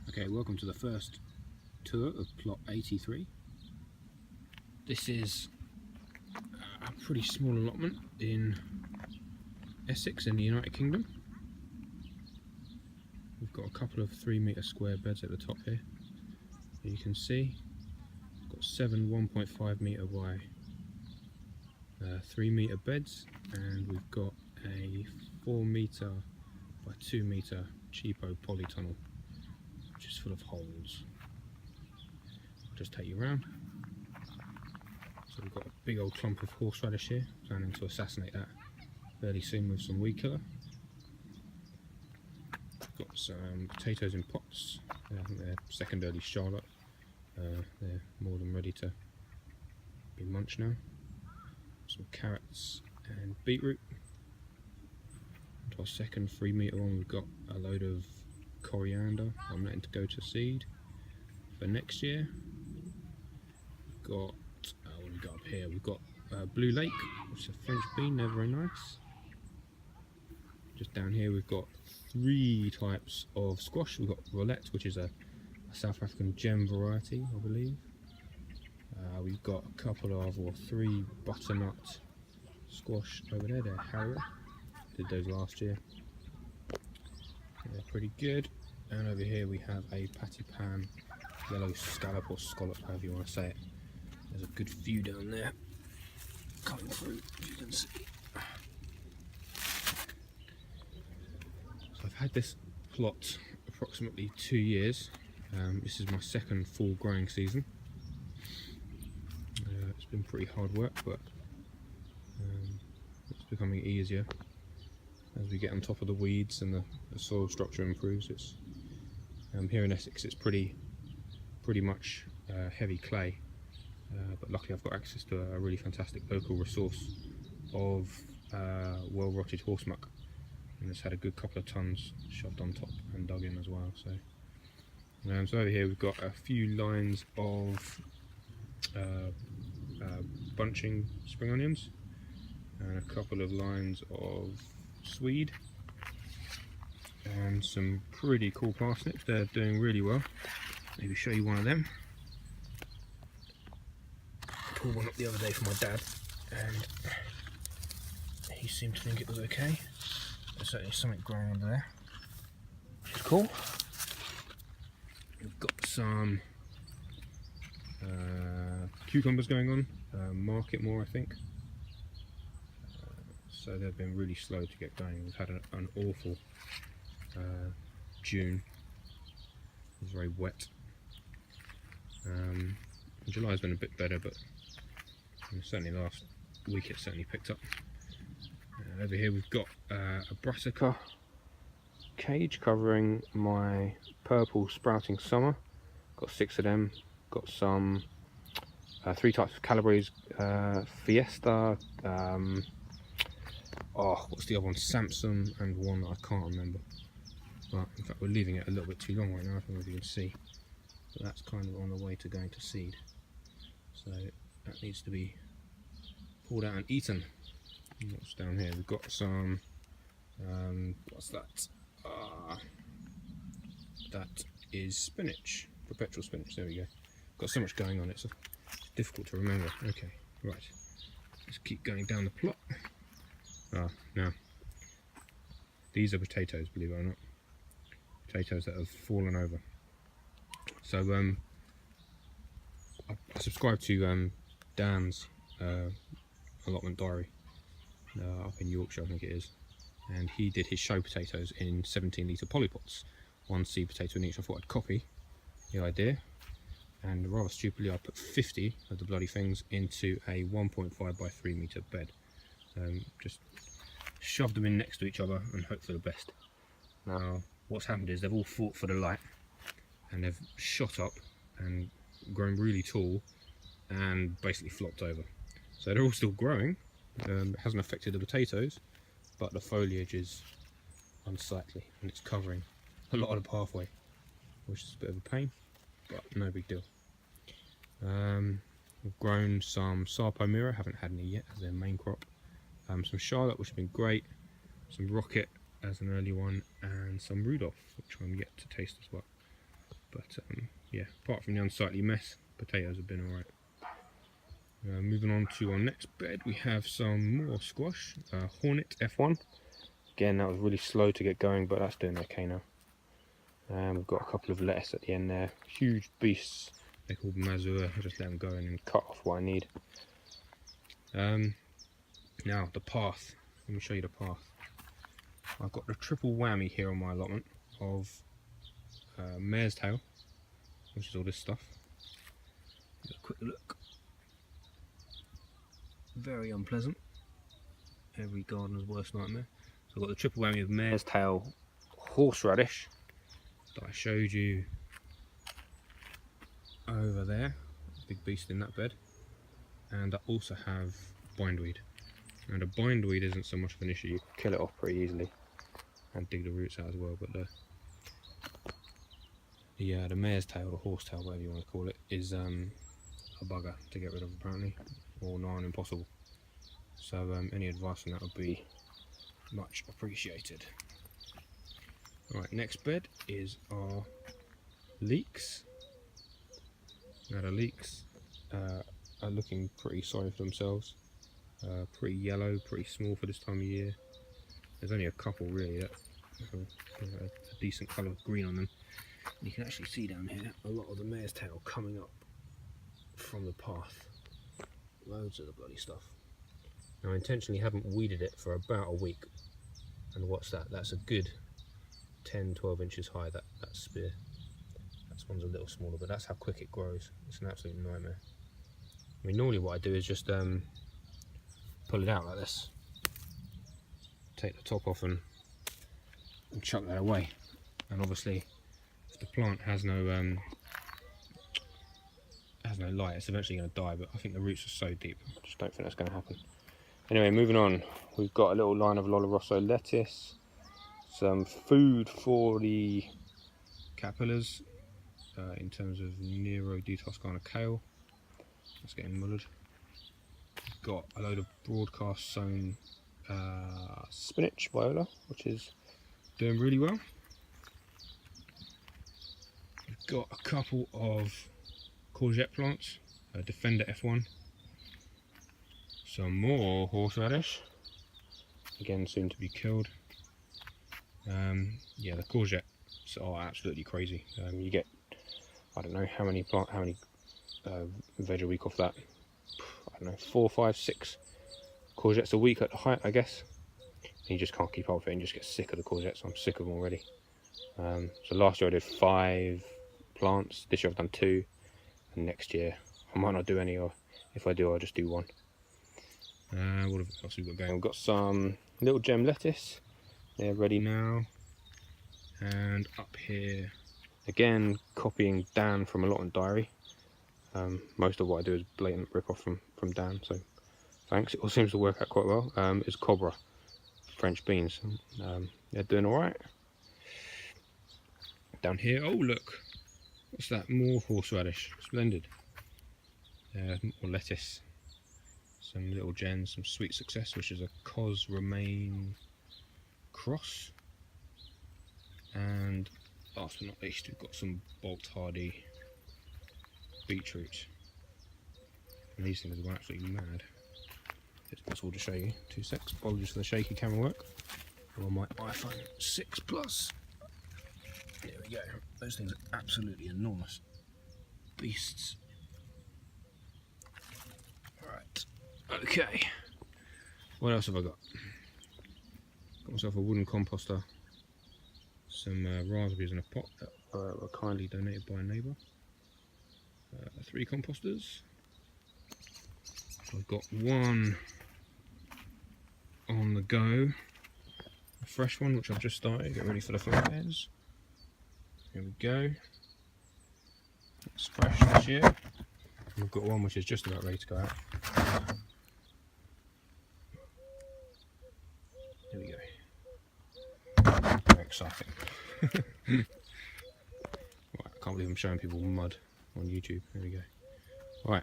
Okay, welcome to the first tour of plot 83. This is a pretty small allotment in Essex in the United Kingdom. We've got a couple of 3-metre square beds at the top here. You can see we've got 7 1.5 metre by 3-metre beds, and we've got a 4 metre by 2 metre cheapo polytunnel, which is full of holes. I'll just take you around. So we've got a big old clump of horseradish here, planning to assassinate that fairly soon with some weed killer. We've got some potatoes in pots. I think they're second early Charlotte. They're more than ready to be munched now. Some carrots and beetroot. To our second 3-metre one, we've got a load of coriander I'm letting to go to seed for next year. We've got what have we got up here? We've got Blue Lake, which is a French bean, they're very nice. Just down here we've got 3 types of squash. We've got Roulette, which is a South African gem variety, I believe. We've got a couple of, or 3 butternut squash over there, they're Harrier. Did those last year. They're pretty good. And over here we have a patty pan yellow scallop or scallop, however you want to say it. There's a good few down there coming through, as you can see. So I've had this plot approximately 2 years. This is my second full growing season. It's been pretty hard work, but it's becoming easier as we get on top of the weeds and the soil structure improves. It's here in Essex it's pretty much heavy clay, but luckily I've got access to a really fantastic local resource of well rotted horse muck, and it's had a good couple of tons shoved on top and dug in as well. So over here we've got a few lines of bunching spring onions and a couple of lines of swede and some pretty cool parsnips. They're doing really well. Maybe show you one of them. I pulled one up the other day for my dad and he seemed to think it was okay. There's certainly something growing under there, which is cool. We've got some cucumbers going on, market more I think. So they've been really slow to get going. We've had an awful June. It was very wet. July's been a bit better, but certainly last week it certainly picked up. Over here we've got a brassica cage covering my purple sprouting summer. Got 6 of them. Got some 3 types of Calabrese Fiesta. What's the other one? Samson, and one that I can't remember. But in fact, we're leaving it a little bit too long right now. I don't know if you can see. But that's kind of on the way to going to seed. So that needs to be pulled out and eaten. And what's down here? We've got some. What's that? That is spinach. Perpetual spinach. There we go. Got so much going on. It's difficult to remember. Okay, right. Let's keep going down the plot. Now, these are potatoes, believe it or not. Potatoes that have fallen over. So, I subscribe to Dan's allotment diary up in Yorkshire, I think it is. And he did his show potatoes in 17-litre polypots. 1 seed potato in each. I thought I'd copy the idea. And rather stupidly, I put 50 of the bloody things into a 1.5 by 3 metre bed. Just shoved them in next to each other and hope for the best. Now what's happened is they've all fought for the light and they've shot up and grown really tall and basically flopped over. So they're all still growing. It hasn't affected the potatoes, but the foliage is unsightly and it's covering a lot of the pathway, which is a bit of a pain, but no big deal. We've grown some Sarpomira, haven't had any yet as their main crop. Some Charlotte, which has been great, some Rocket as an early one, and some Rudolph, which I'm yet to taste as well. But yeah, apart from the unsightly mess, potatoes have been alright. Moving on to our next bed, we have some more squash, Hornet F1. Again, that was really slow to get going, but that's doing okay now. We've got a couple of lettuce at the end there, huge beasts. They're called Mazur. I just let them go in and cut off what I need. Now the path. Let me show you the path. I've got the triple whammy here on my allotment of mare's tail, which is all this stuff. Have a quick look. Very unpleasant. Every gardener's worst nightmare. So I've got the triple whammy of mare's tail, horseradish that I showed you over there. Big beast in that bed. And I also have bindweed. And a bindweed isn't so much of an issue. You can kill it off pretty easily and dig the roots out as well. But the mare's tail, the horse tail, whatever you want to call it, is a bugger to get rid of apparently, or nigh on impossible. So any advice on that would be much appreciated. Alright, next bed is our leeks. Now the leeks are looking pretty sorry for themselves. Pretty yellow, pretty small for this time of year. There's only a couple really that have a decent colour of green on them. You can actually see down here a lot of the mare's tail coming up from the path. Loads of the bloody stuff. Now I intentionally haven't weeded it for about a week. And what's that? That's a good 10-12 inches high, that spear. That one's a little smaller, but that's how quick it grows. It's an absolute nightmare. I mean, normally what I do is just pull it out like this. Take the top off and chuck that away. And obviously, if the plant has no light, it's eventually going to die. But I think the roots are so deep, I just don't think that's going to happen. Anyway, moving on, we've got a little line of Oloroso lettuce, some food for the caterpillars in terms of Nero di Toscana kale. That's getting mullered. We've got a load of broadcast sown spinach viola, which is doing really well. We've got a couple of courgette plants, Defender F1. Some more horseradish, again soon to be killed. Yeah, the courgettes are absolutely crazy. You get, I don't know how many veg a week off that. I don't know, 4, 5, 6 courgettes a week at the height, I guess. And you just can't keep up with it and you just get sick of the courgettes. I'm sick of them already. So last year I did 5 plants. This year I've done 2, and next year I might not do any, or if I do, I'll just do 1. What else have we got going? We've got some little gem lettuce. They're ready now. And up here, again, copying Dan from Allotment Diary. Most of what I do is blatant rip-off from Dan, so thanks. It all seems to work out quite well. It's Cobra, French beans. They're doing alright. Down here, oh look, what's that? More horseradish. Splendid. More lettuce. Some little gens, some Sweet Success, which is a Cos Romaine cross. And last but not least, we've got some Bolt Hardy beetroot. And these things are absolutely mad. It's possible to show you. 2 secs. Apologies for the shaky camera work. I'm on my iPhone 6 Plus. There we go. Those things are absolutely enormous. Beasts. Right. Okay. What else have I got? Got myself a wooden composter. Some raspberries in a pot that were kindly donated by a neighbour. 3 composters. I've got 1 on the go, a fresh one which I've just started, get ready for the flares. Here we go. It's fresh this year. And we've got one which is just about ready to go out. There we go. Very exciting. Right, I can't believe I'm showing people mud on YouTube. There we go. Right,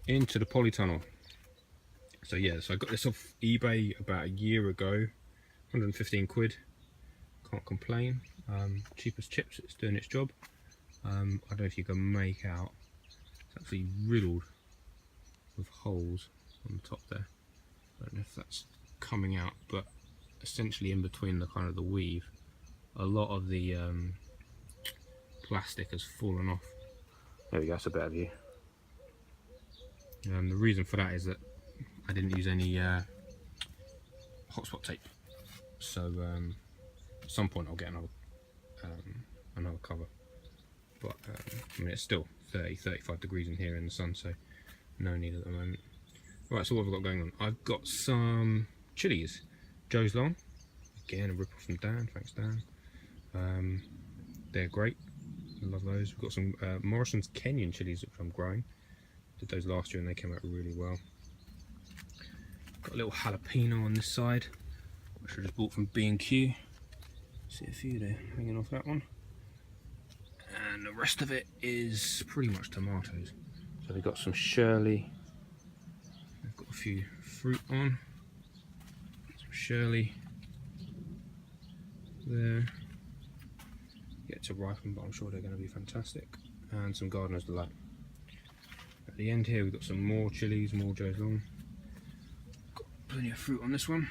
into the polytunnel. So yeah, so I got this off eBay about a year ago, 115 quid. Can't complain. Cheapest chips, it's doing its job. I don't know if you can make out, it's actually riddled with holes on the top there. I don't know if that's coming out, but essentially in between the kind of the weave, a lot of the plastic has fallen off. There we go, that's a better view. The reason for that is that I didn't use any hotspot tape, so at some point I'll get another cover, but I mean it's still 30-35 degrees in here in the sun, so no need at the moment. Right, so what have I got going on? I've got some chilies, Joe's Long, again a rip off from Dan, thanks Dan. They're great, I love those. We've got some Morrison's Kenyan chilies which I'm growing. Did those last year and they came out really well. Got a little jalapeno on this side, which I just bought from B&Q. See a few there hanging off that one. And the rest of it is pretty much tomatoes. So we've got some Shirley. I've got a few fruit on. Some Shirley there. Yet to ripen, but I'm sure they're going to be fantastic. And some Gardener's Delight. At the end here we've got some more chilies, more Joe's Long. Got plenty of fruit on this one.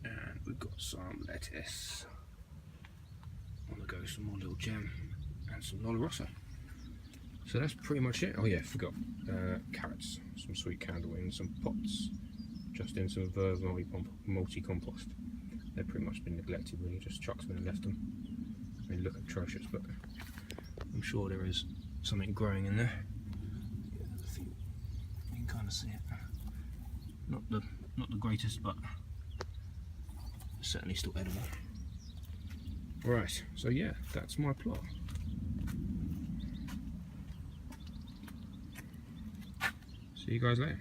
And we've got some lettuce. On the go, some more little gem and some Lola Rossa. So that's pretty much it. Oh yeah, forgot carrots, some sweet candle in some pots, just in some Verve multi-compost. They've pretty much been neglected really, just chucked them and left them. They look atrocious, but I'm sure there is something growing in there. Yeah, I think you can kind of see it. Not the greatest, but certainly still edible. Right, so yeah, that's my plot. See you guys later.